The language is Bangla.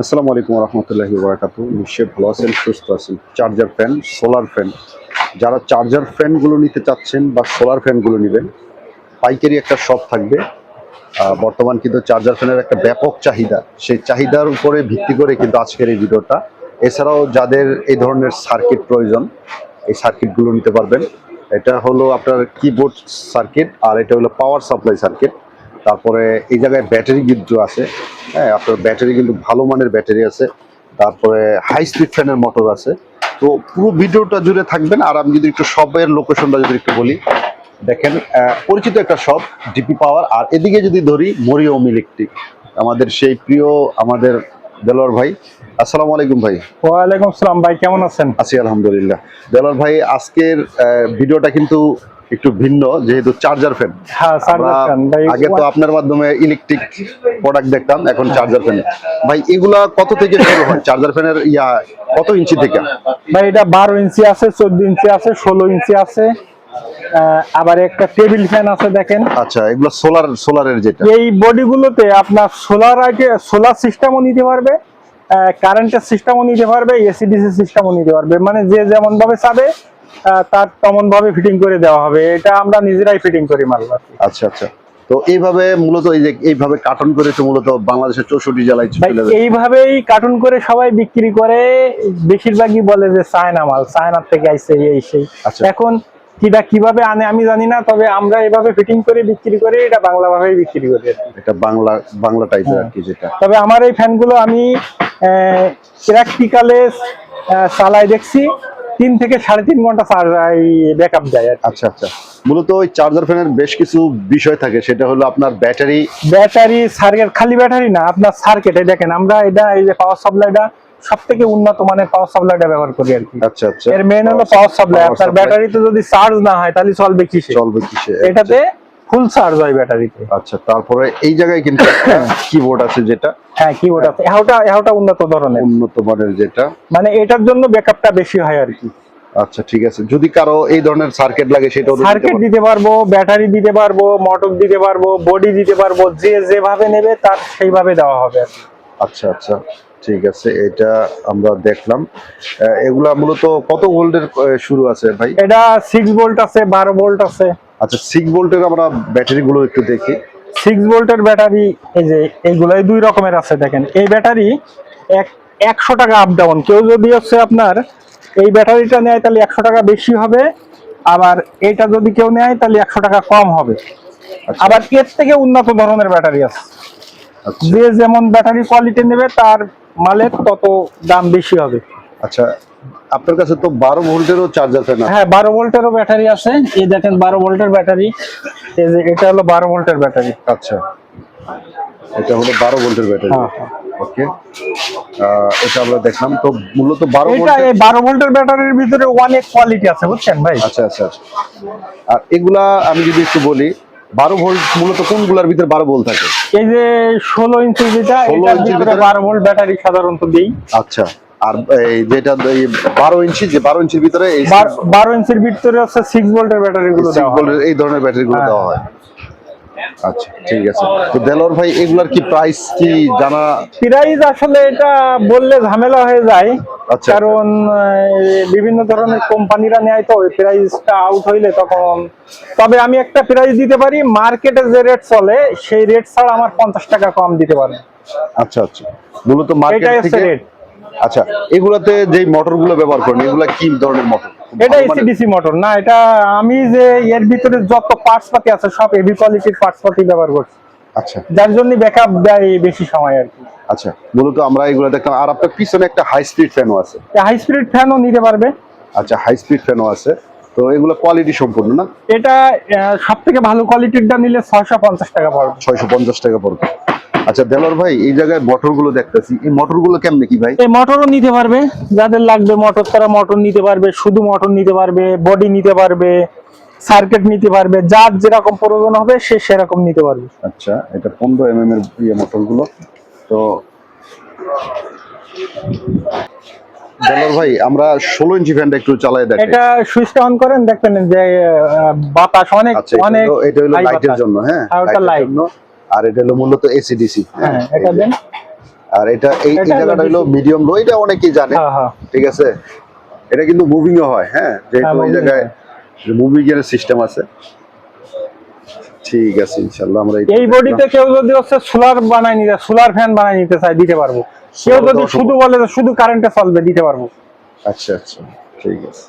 আসসালামু আলাইকুম রহমতুল্লাহি ওয়া বারাকাতুহু। নিশ্চয়ই ভালো আছেন, সুস্থ আছেন। চার্জার ফ্যান, সোলার ফ্যান, যারা চার্জার ফ্যানগুলো নিতে চাচ্ছেন বা সোলার ফ্যানগুলো নেবেন, পাইকারি একটা শপ থাকবে। বর্তমান কিন্তু চার্জার ফ্যানের একটা ব্যাপক চাহিদা, সেই চাহিদার উপরে ভিত্তি করে কিন্তু আজকের এই ভিডিওটা। এছাড়াও যাদের এই ধরনের সার্কিট প্রয়োজন, এই সার্কিটগুলো নিতে পারবেন। এটা হলো আপনার কিবোর্ড সার্কিট, আর এটা হলো পাওয়ার সাপ্লাই সার্কিট। তারপরে এই জায়গায় ব্যাটারি কিন্তু আছে। হ্যাঁ, আপনার ব্যাটারি কিন্তু ভালো মানের ব্যাটারি আছে। তারপরে হাই স্পিড ফ্যানের মোটর আছে। তো পুরো ভিডিওটা জুড়ে থাকবেন। আর আমি যদি একটু শপের লোকেশনটা যদি একটু বলি, দেখেন, পরিচিত একটা শপ ডিপি পাওয়ার। আর এদিকে যদি ধরি মরিয়ম ইলেকট্রিক, আমাদের সেই প্রিয় আমাদের দেলোয়ার ভাই। আসসালামু আলাইকুম ভাই। ওয়ালাইকুম আসসালাম ভাই, কেমন আছেন? আছি আলহামদুলিল্লাহ। দেলোয়ার ভাই, আজকের ভিডিওটা কিন্তু একটু ভিন্ন, যেহেতু চার্জার ফ্যান। হ্যাঁ, চার্জার ফ্যান ভাই। আগে তো আপনার মাধ্যমে ইলেকট্রিক প্রোডাক্ট দেখতাম, এখন চার্জার ফ্যান। ভাই, এগুলা কত থেকে শুরু হয় চার্জার ফ্যানের? কত ইঞ্চি থেকে? ভাই এটা 12 ইঞ্চি আছে, 14 ইঞ্চি আছে, 16 ইঞ্চি আছে। আবার একটা টেবিল ফ্যান আছে দেখেন। আচ্ছা, এগুলো সোলারের যেটা। এই বডিগুলোতে আপনার সোলার সিস্টেমও নিতে পারবে, কারেন্টের সিস্টেমও নিতে পারবে, এসিডিসি সিস্টেমও নিতে পারবে। মানে যে যেমন ভাবে চাবে তার তেমন ভাবে ফিটিং করে দেওয়া হবে। এটা আমরা নিজেরাই ফিটিং করি মাল। আচ্ছা আচ্ছা। তো এইভাবে মূলত এইভাবে কার্টন করে তো মূলত বাংলাদেশের 64 জেলায় চলে যায়। এইভাবেই কার্টুন করে সবাই বিক্রি করে। বেশিরভাগই বলে যে চায়না মাল, চায়নার থেকে আইছে এই সেই। আচ্ছা। এখন কিভাবে আনে আমি জানি না, তবে আমরা এভাবে ফিটিং করে বিক্রি করি, এটা বাংলা ভাবেই বিক্রি করি। এটা বাংলা টাইপের আর কি যেটা। তবে আমার এই ফ্যানগুলো আমি প্র্যাকটিক্যালে চালাই দেখছি, 3 থেকে 3.5 ঘন্টা ব্যাকআপ যায়। আচ্ছা আচ্ছা। মূলত ওই চার্জার ফ্যানের বেশ কিছু বিষয় থাকে, সেটা হলো আপনার ব্যাটারি সার্কিট, খালি ব্যাটারি না, আপনার সার্কিট। দেখেন আমরা এই যে পাওয়ার সাপ্লাইটা সব থেকে উন্নত মানের পাওয়ার সাপ্লাইটা ব্যবহার করি আর কি। আচ্ছা আচ্ছা। এর মেইন হলো পাওয়ার সাপ্লাই। আপনার ব্যাটারিতে যদি চার্জ না হয় তাহলে চলবে কিসে? এটাতে ফুল চার্জ হয় ব্যাটারিতে। আচ্ছা, তারপরে এই জায়গায় কিন্তু কিবোর্ড আছে যেটা। হ্যাঁ, কিবোর্ড আছে। এটা উন্নত ধরনের, উন্নত মানের যেটা, মানে এটার জন্য ব্যাকআপটা বেশি হয় আর কি। আচ্ছা ঠিক আছে। যদি কারো এই ধরনের সার্কিট লাগে, সেটাও সার্কিট দিতে পারবো, ব্যাটারি দিতে পারবো, মোটর দিতে পারবো, বডি দিতে পারবো। যে যেভাবে নেবে তার সেইভাবে দেওয়া হবে আর কি। আচ্ছা আচ্ছা, ঠিক আছে। এটা আমরা দেখলাম। এগুলা মূলত কত ভোল্টের শুরু আছে ভাই? এটা 6 ভোল্ট আছে, 12 ভোল্ট আছে। আচ্ছা, 6 ভোল্টের আমরা ব্যাটারি গুলো একটু দেখি। 6 ভোল্টের ব্যাটারি এই যে এইগুলাই 2 রকমের আছে দেখেন। এই ব্যাটারি 100 টাকা আপ ডাউন। কেউ যদি হচ্ছে আপনার এই ব্যাটারিটা নেয় তাহলে 100 টাকা বেশি হবে, আবার এটা যদি কেউ নেয় তাহলে 100 টাকা কম হবে। আচ্ছা। আবার এর থেকে উন্নত ধরনের ব্যাটারি আছে। আচ্ছা যে যেমন ব্যাটারি কোয়ালিটি নেবে তার মালের তত দাম বেশি হবে। আচ্ছা, আপনার কাছে তো 12 ভোল্টেরও চার্জার ফ্যান আছে? হ্যাঁ, 12 ভোল্টেরও ব্যাটারি আছে। এই দেখেন 12 ভোল্টের ব্যাটারি। এই যে এটা হলো 12 ভোল্টের ব্যাটারি। আচ্ছা, এটা হলো 12 ভোল্টের ব্যাটারি। হ্যাঁ। ওকে। এটা আমরা দেখলাম। তো মূলত 12 এটা ভোল্টের। এই 12 ভোল্টের ব্যাটারির ভিতরে অনেক কোয়ালিটি আছে, বুঝছেন ভাই। আচ্ছা আচ্ছা আচ্ছা। আর এগুলা আমি যদি একটু বলি, 12 ভোল্ট মূলত কোনগুলোর ভিতরে 12 ভোল্ট থাকে? এই যে 16 ইঞ্চি যেটা, 16 এটার ইঞ্চির ভিতরে ভিতরে 12 ভোল্ট ব্যাটারি সাধারণত দেই। আচ্ছা। আর এই যেটা এই 12 ইঞ্চি, যে 12 ইঞ্চির ভিতরে এই 12 ইঞ্চির ভিতরে হচ্ছে 6 ভোল্টের ব্যাটারি গুলো দেওয়া হয়। এই ধরনের ব্যাটারি গুলো হ্যাঁ। দেওয়া হয়। আচ্ছা ঠিক আছে। তো দেলোয়ার ভাই, এগুলার কি প্রাইস কি জানা? প্রাইস আসলে এটা বললে ঝামেলা হয়ে যায়। আচ্ছা। কারণ বিভিন্ন ধরনের কোম্পানিরা নেয়, তো ওই প্রাইসটা আউট হইলে তখন। তবে আমি একটা প্রাইস দিতে পারি, মার্কেটে যে রেট চলে সেই রেট ছাড়া আমার 50 টাকা কম দিতে পারে। আচ্ছা আচ্ছা। মূলত মার্কেট এটাই হচ্ছে থেকে রেট। আচ্ছা, এগুলাতে যে মোটরগুলো ব্যবহার করেন, এগুলা কি ধরনের মোটর? এটা এসিডিসি মোটর না, এটা আমি যে এর ভিতরে যত পার্টস পাতি আছে সব হেভি কোয়ালিটির পার্টস পাতি ব্যবহার করছি, আচ্ছা, যার জন্য ব্যাকআপ দেয় বেশি সময় আর কি। আচ্ছা। মূলত আমরা এগুলো দেখলাম। আর আপনার পিছনে একটা হাই স্পিড ফ্যানও আছে। হাই স্পিড ফ্যানও নিতে পারবে। আচ্ছা, হাই স্পিড ফ্যানও আছে। তো এগুলো কোয়ালিটি সম্পূর্ণ না? এটা সব থেকে ভালো কোয়ালিটিরটা নিলে 650 টাকা পড়বে। 650 টাকা পড়বে। আচ্ছা দেলোয়ার ভাই, এই জায়গায় মোটরগুলো দেখতেছি, এই মোটরগুলো কেমনে কি ভাই? এই মোটরও নিতে পারবে, যাদের লাগবে মোটর তারা মোটর নিতে পারবে, শুধু মোটর নিতে পারবে, বডি নিতে পারবে, সার্কিট নিতে পারবে। যার যেরকম প্রয়োজন হবে সে সেরকম নিতে পারবে। আচ্ছা, এটা 15 mm এর মোটরগুলো। তো দেলোয়ার ভাই, আমরা 16 ইঞ্চি ফ্যানটা একটু চালায় দেখি। এটা সুইচটা অন করেন, দেখবেন যে বাতাস অনেক অনেক। এটা হলো লাইটের জন্য। হ্যাঁ, ওটা লাইট। আর এটা হলো মূলত এসিডিসি। হ্যাঁ, এটা দেন। আর এটা এই এটা হলো জায়গাটা হলো DC মিডিয়াম লো, এটা অনেকেই জানে। হ্যাঁ হ্যাঁ ঠিক আছে, এটা কিন্তু মুভিংও হয়, হ্যাঁ, যেহেতু এই moving জায়গায় মুভিং এর সিস্টেম আছে। ঠিক আছে, ইনশাআল্লাহ আমরা এই বডিতে কেউ যদি হচ্ছে সোলার বানাই নিতে, সোলার ফ্যান বানাই নিতে চায় দিতে পারবো। কেউ Solar যদি দেওয়া শুধু সম্ভব। বলে যে শুধু কারেন্টে চলবে দিতে পারবো। আচ্ছা আচ্ছা, ঠিক আছে।